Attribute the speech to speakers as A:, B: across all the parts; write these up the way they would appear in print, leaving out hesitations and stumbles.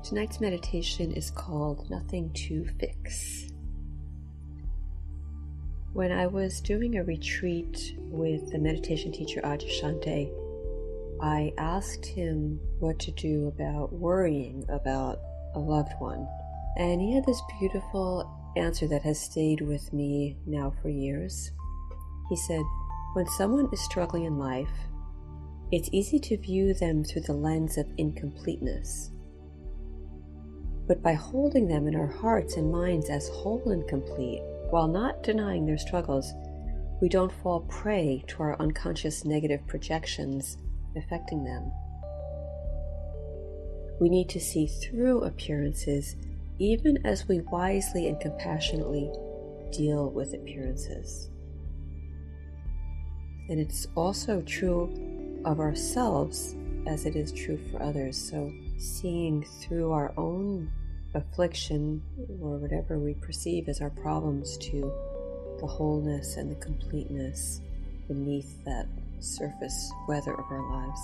A: Tonight's meditation is called Nothing to Fix. When I was doing a retreat with the meditation teacher Adyashanti, I asked him what to do about worrying about a loved one. And he had this beautiful answer that has stayed with me now for years. He said, when someone is struggling in life, it's easy to view them through the lens of incompleteness. But by holding them in our hearts and minds as whole and complete, while not denying their struggles, we don't fall prey to our unconscious negative projections affecting them. We need to see through appearances even as we wisely and compassionately deal with appearances. And it's also true of ourselves as it is true for others. So seeing through our own affliction or whatever we perceive as our problems to the wholeness and the completeness beneath that surface weather of our lives.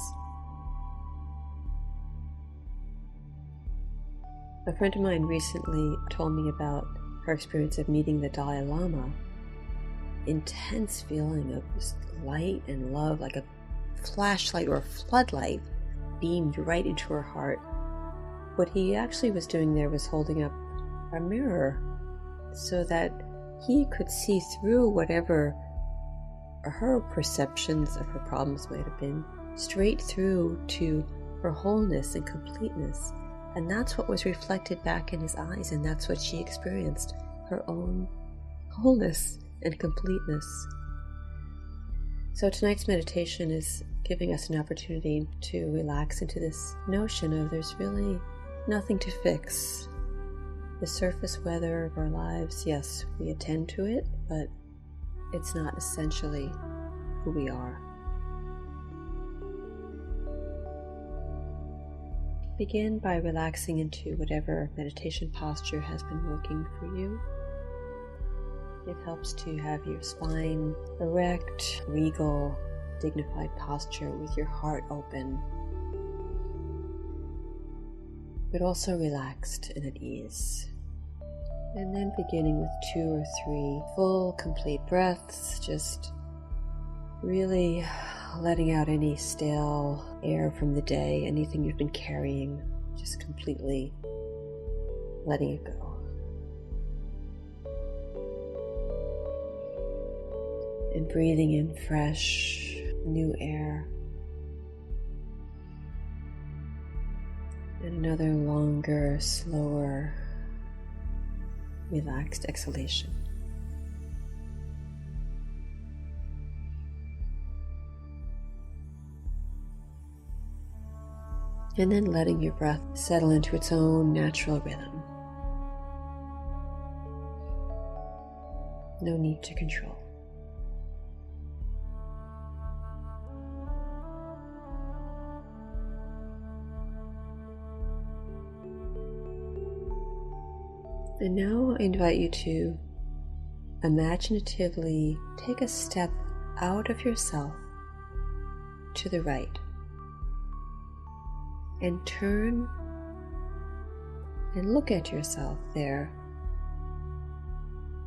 A: A friend of mine recently told me about her experience of meeting the Dalai Lama. Intense feeling of just light and love, like a flashlight or a floodlight beamed right into her heart. What he actually was doing there was holding up a mirror so that he could see through whatever her perceptions of her problems might have been, straight through to her wholeness and completeness. And that's what was reflected back in his eyes, and that's what she experienced, her own wholeness and completeness. So tonight's meditation is giving us an opportunity to relax into this notion of there's really nothing to fix. The surface weather of our lives, yes, we attend to it, but it's not essentially who we are. Begin by relaxing into whatever meditation posture has been working for you. It helps to have your spine erect, regal, dignified posture with your heart open, but also relaxed and at ease. And then beginning with 2 or 3 full, complete breaths, just really letting out any stale air from the day, anything you've been carrying, just completely letting it go. And breathing in fresh, new air. And another longer, slower, relaxed exhalation. And then letting your breath settle into its own natural rhythm. No need to control. And now I invite you to imaginatively take a step out of yourself to the right and turn and look at yourself there,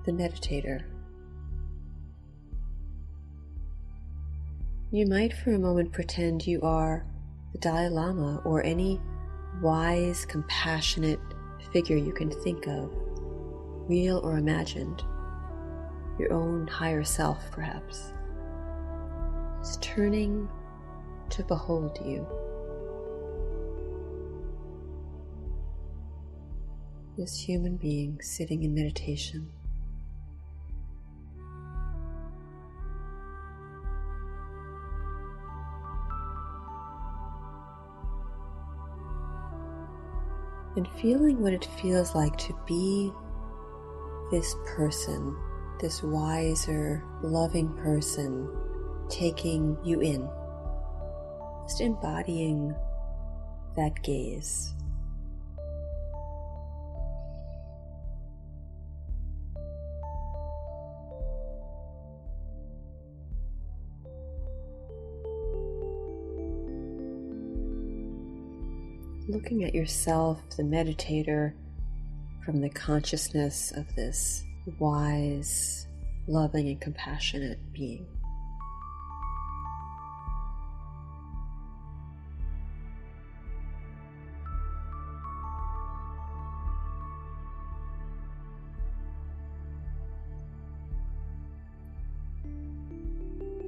A: the meditator. You might for a moment pretend you are the Dalai Lama or any wise, compassionate figure you can think of, real or imagined, your own higher self perhaps. It's turning to behold you. This human being sitting in meditation. And feeling what it feels like to be this person, this wiser, loving person, taking you in, just embodying that gaze. looking at yourself, the meditator, from the consciousness of this wise, loving, and compassionate being.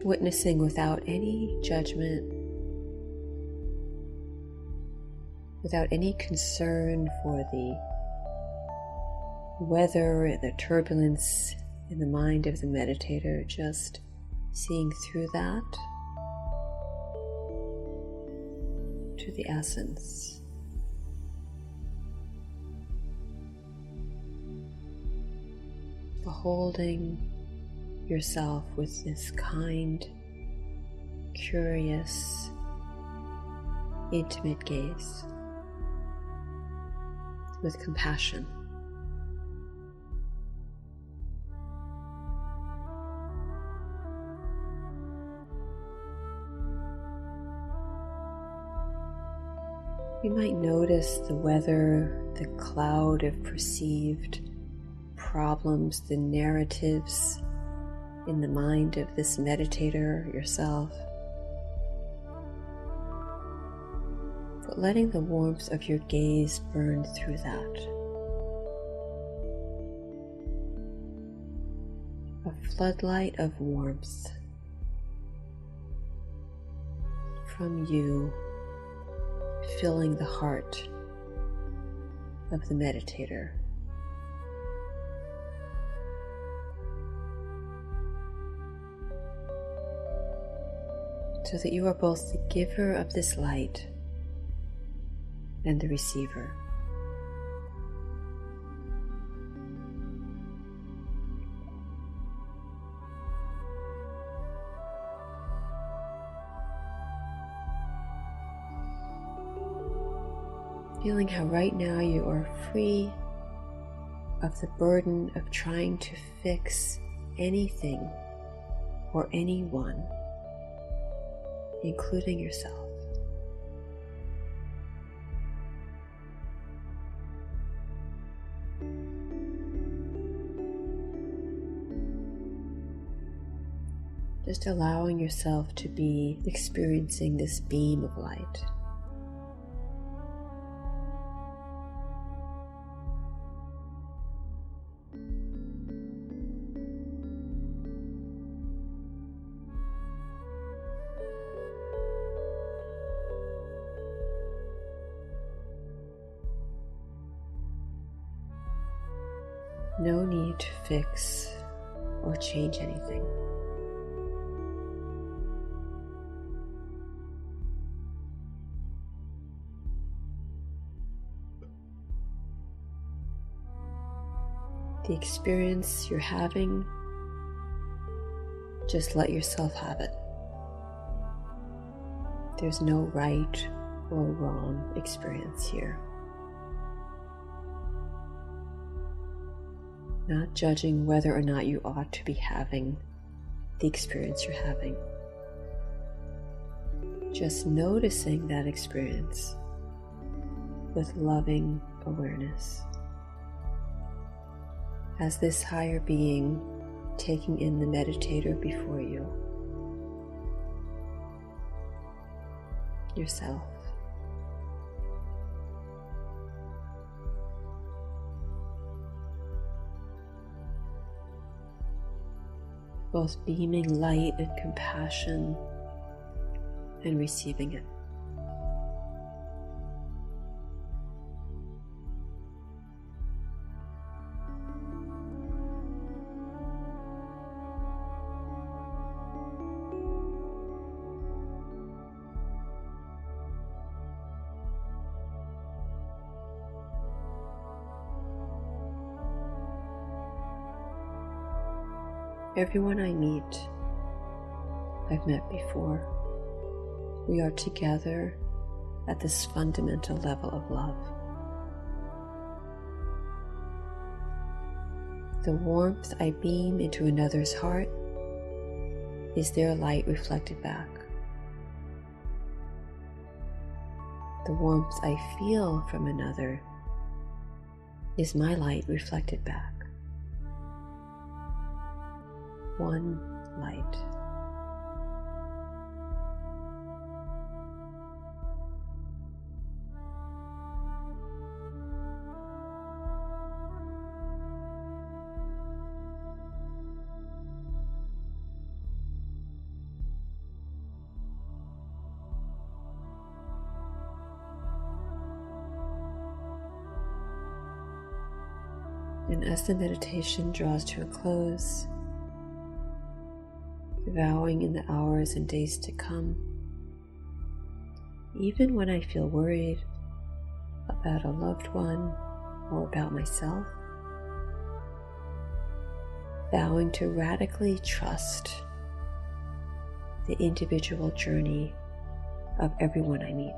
A: Witnessing without any judgment, without any concern for the weather, the turbulence in the mind of the meditator, just seeing through that to the essence. Beholding yourself with this kind, curious, intimate gaze, with compassion. You might notice the weather, the cloud of perceived problems, the narratives in the mind of this meditator yourself. But letting the warmth of your gaze burn through that. A floodlight of warmth from you, filling the heart of the meditator. So that you are both the giver of this light and the receiver. Feeling how right now you are free of the burden of trying to fix anything or anyone, including yourself. Just allowing yourself to be experiencing this beam of light. No need to fix or change anything. The experience you're having, just let yourself have it. There's no right or wrong experience here. Not judging whether or not you ought to be having the experience you're having. Just noticing that experience with loving awareness. As this higher being taking in the meditator before you, yourself. Both beaming light and compassion and receiving it. Everyone I meet, I've met before. We are together at this fundamental level of love. The warmth I beam into another's heart is their light reflected back. the warmth I feel from another is my light reflected back. One light. And as the meditation draws to a close, vowing in the hours and days to come, even when I feel worried about a loved one or about myself, vowing to radically trust the individual journey of everyone I meet.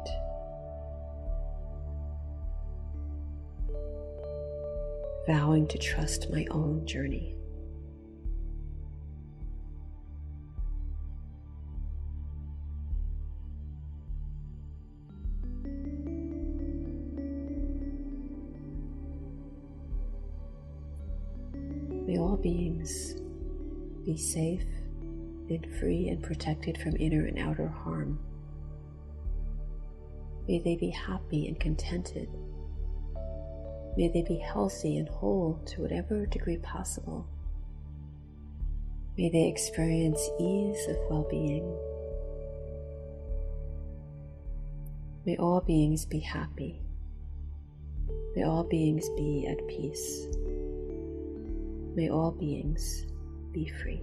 A: Vowing to trust my own journey. May all beings be safe and free and protected from inner and outer harm. May they be happy and contented. May they be healthy and whole to whatever degree possible. May they experience ease of well-being. May all beings be happy. May all beings be at peace. May all beings be free.